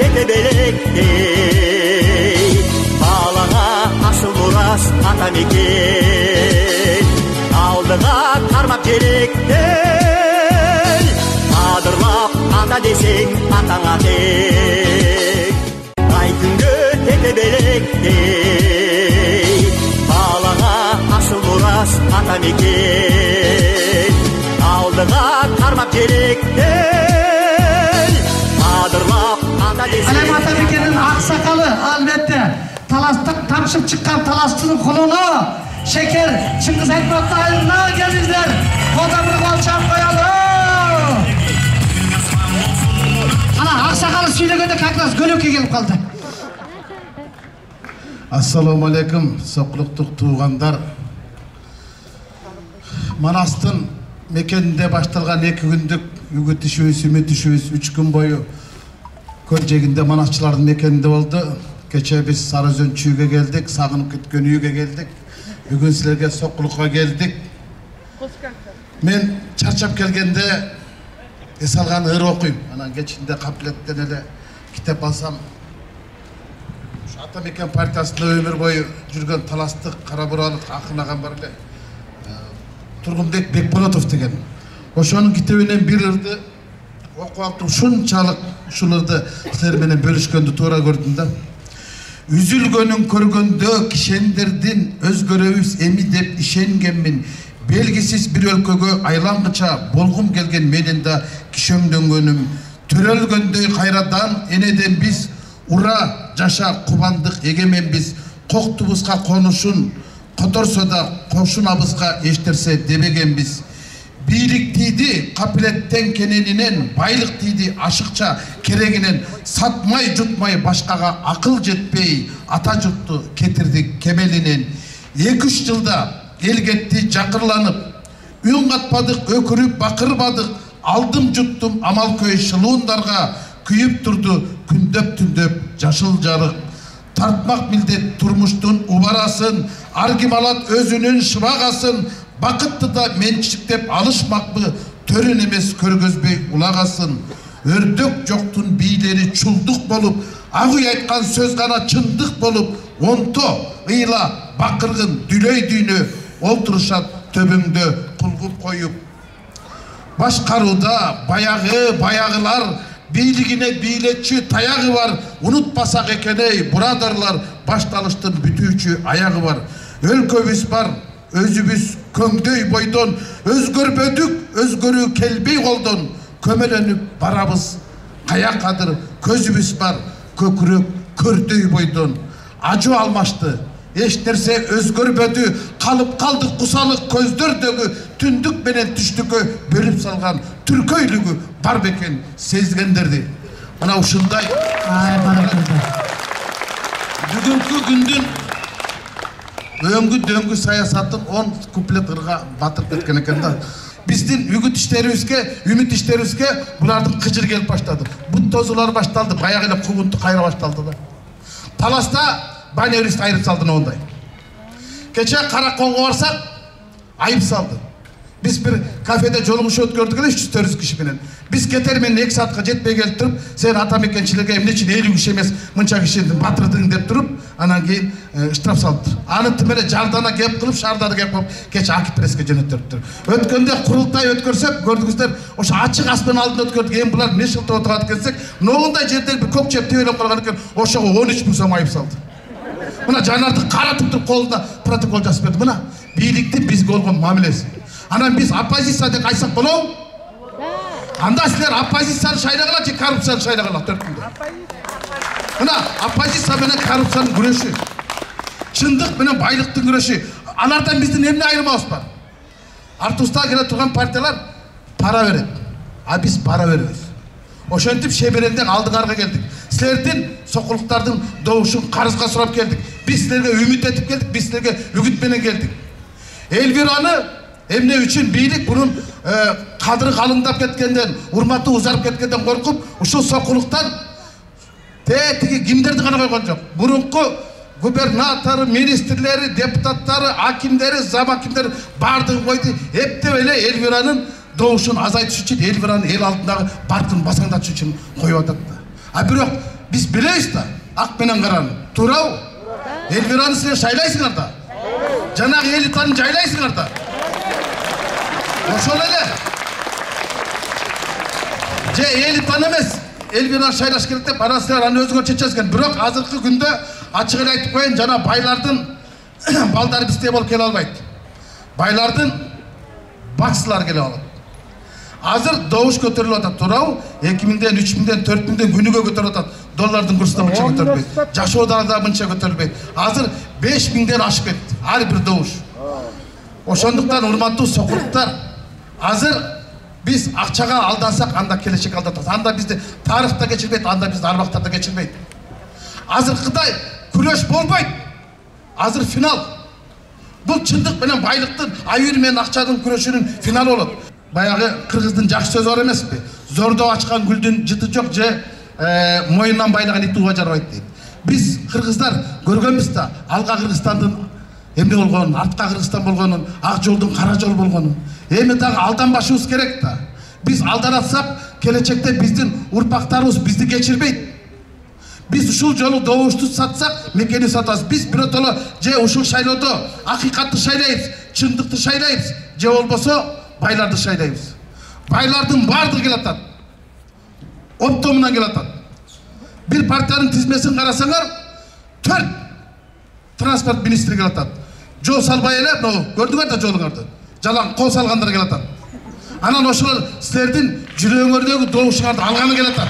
тете белектей балаңа асыл мурас ата мекен алдыға қармап желектей адырлап ата десең атаңа тең ай күнге тете белектей балаңа асыл мурас ата мекен алдыға қармап желектей адырлап ата десең Әлем ата мекеннің ақсақалы албетте таластық тамшып шыққан таластының құлыны шекер Шыңғыс Айтматовтың айылына келіңіздер. Қолда бір қол шап қоялы. Ана ақсақалы сөйлегенде как раз гөлөкке келіп қалды. Ассаламу алейкум, соқлықтық туғандар. Манастың мекенінде башталған 2 күндік үгіт ішуіз, үміт ішуіз 3 күн бойы көл жегінде манасшылардың мекенінде болды. Кеше біз Сарыөзен чүйге келдік, сағынып кеткен үйге келдік. Бүгін сілерге соқлыққа келдік. Мен чарчап келгенде есалған ыр оқиым. Анан кечінде қапилеттен эле китеп алсам, Ата мекен партиясында өмір бойы жүрген таластық Қарабұралық ақын ағам бар эле. Тургунбек Бекболотов деген. Ошонун китебинен бир ырды окуп алып ушунчалык ушуларды силер менен бөлүшкөндү туура көрдүм да. Üzülgönün körgöndö kişendirdin özgörөбүз эми деп ишенгенмин. Белгисиз бир өлкөгө айлангыча болгум келген менин да кишөмдөнгөнүм. Төрөлгөндөй кайрадан энеден биз ура жаша кубандык эгеменбиз. Коктубузга конушун которсо да кошунабызга эчтерсе дебегенбиз. Бийлик тийди капилеттен кененинен, байлык тийди ашыкча керегинен, сатмай жутмай башкага акыл жетпей, ата журтту кетирдик кемелинен. 2-3 жылда эл кетти жакырланып, үн катпадык, өкүрүп бакырбадык, алдым жуттум амал көй шылуундарга, күйүп турду күндөп түндөп жашыл жарык. Тартмак милдет турмуштун убарасын, аргим алат өзүнүн шыбагасын, бакытты да менчиктеп алышмакпы, төрүн эмес көргөзбөй улагасын. Өрдөк жоктун бийлери чулдук болуп, агый айткан сөз гана чындык болуп, онто ыйла бакыргын дүлөй дүйнө олтурушат төбөңдө кулгуп коюп. Башкарууда баягылар бийлигине бийлетчү таягы бар, унутпасак экен-ей бурадарлар, башталыштын бүтүүчү аягы бар. Өлкөбүз бар, өзүбүз көңдөй бойдон, өзгөрбөдүк, өзгөрүү келбей колдон, көмөлөнүп барабыз каякадыр, көзүбүз бар, көкүрөк көрдөй бойдон. Ажуу алмашты, эч нерсе өзгөрбөдү, калып калдык кусалык көздөрдөгү, түндүк менен түштүккө бөлүп салган түркөйлүгү бар бекен сезгендерди. Мына ушундай бүгүнкү күндүн өңгү дөңгү саясатын 10 куплет ырга батырып кеткен экен да. Биздин үгүт иштерибизге, үмүт иштерибизге булардын кыжыр келип баштады. Бут тозулар башталды, баягы эле кугунту кайра башталды да. Таласта банерист айырып салды ондай. Кече Караконго барсак, айып салды. Biz bir kafede joluguşуу өткөрдүк эле 300-400 киши менен. Биз кетер менен 2 саатка жетпей келип туруп, сен ата мекенчилерге эмне үчүн 50 киши эмес, мынча кишини батырдың деп туруп, анан кийин штраф салды. Аны тимеле жардана кеп кылып, шаардарды кеп кылып, кече Акит преске жөнөттүрүптүр. Өткөндө курултай өткөрсөк, көрдүңүздөр, ошо ачык аспан алдында өткөрдүк. Эми булар эмне шылтып отурат келсек, ноондай жерде бир көк чеп тебелеп калган экен, ошого 13 000 сом айып салды. Мына жанарды каратып туруп колунда протокол жазып берди. Мына бийликтин бизге болгон мамилеси. Анан биз оппозиция деп айтсак болобу? Анда силер оппозицияны шайлагыла же коррупцияны шайлагыла 4 күндө. Мына оппозиция менен коррупциянын күрөшү, чындык менен байлыктын күрөшү. Алардан биздин эмне айырмабыз бар? Артыбызда келе турган партиялар пара берет, а биз пара беребиз. Ошентип шеберенден алдыңарга келдик. Силердин сокулуктардын добушун карызга сурап келдик. Биз силерге үмүт этип келдик, биз силерге үгүт менен келдик. Элвираны эмне үчүн бийлик bunun кадыры калыңдап кеткенден, урматы узарып кеткенден коркуп, ушул сокулуктан тетиги кимдерди гана койгон жок. Мурунку губернатору, министрлери, депутаттары, акимдери, замакимдери бардыгын койду. Эптеп эле Элвиранын добушун азайтыш үчүн, Элвиранын эл алдындагы баркын басаңдатыш үчүн коюп атат. А бирок Биз билебиз да, ак менен караны. Туурабы? Элвираны силер шайлайсыңар да. Жанагы элитаны жайлайсыңар да. Ошол эле. Же элитаны эмес, Элвираны шайлаш керек деп арасында аны өзүңөр чечесиз экен. Бирок азыркы күндө ачык эле айтып коеюн, жана байлардын балдары бизде болуп келе албайт. Байлардын баксылар келе алат. Азыр добуш көтөрүлүп атат, туурабы? 2000ден, 3000ден, 4000ден күнүгө көтөрүп атат. Доллардын курсу да мынча көтөрүлбөйт. Жашоодагы да мынча көтөрүлбөйт. Азыр 5000ден ашып кетти ар бир добуш. Ошондуктан урматтуу сокурлуктар, азыр биз акчага алдансак, анда келечек алдатат. Анда бизди тарыхта кечирбейт, анда бизди арбактарда кечирбейт. Азыркыдай күрөш болбойт. Азыр финал. Бул чындык менен байлыктын, аюу менен акчанын күрөшүнүн финалы болот. Баягы кыргыздын жакшы сөзү бар эмеспи? Зордо ачкан гүлдүн жыты жок, же моюндан байлаган ит ууга жарбайт дейт. Биз кыргыздар көргөнбүз да, алга Кыргызстандын эмне болгонун, артка Кыргызстан болгонун, ак жолдун кара жол болгонун. Эми дагы алданбашыбыз керек да. Биз алданатсак, келечекте биздин урпактарыбыз бизди кечирбейт. Biz ушул жолу добушту сатсак, мекени сатабыз. Биз биротоло же ушул шайлоодо акыйкатты шайлайбыз, чындыкты шайлайбыз, же болбосо байларды шайлайбыз. Байлардын баардыгы келатат. Оптомунан келатат. Бир партиянын тизмесин карасаңар, 4 транспорт министри келатат. Жол салбай эле, көрдүңөр да жолуңарды. Жалаң кол салгандар келатат. Анан ошолор силердин жүрөгүңөрдөгү добушуңарды алганы келатат.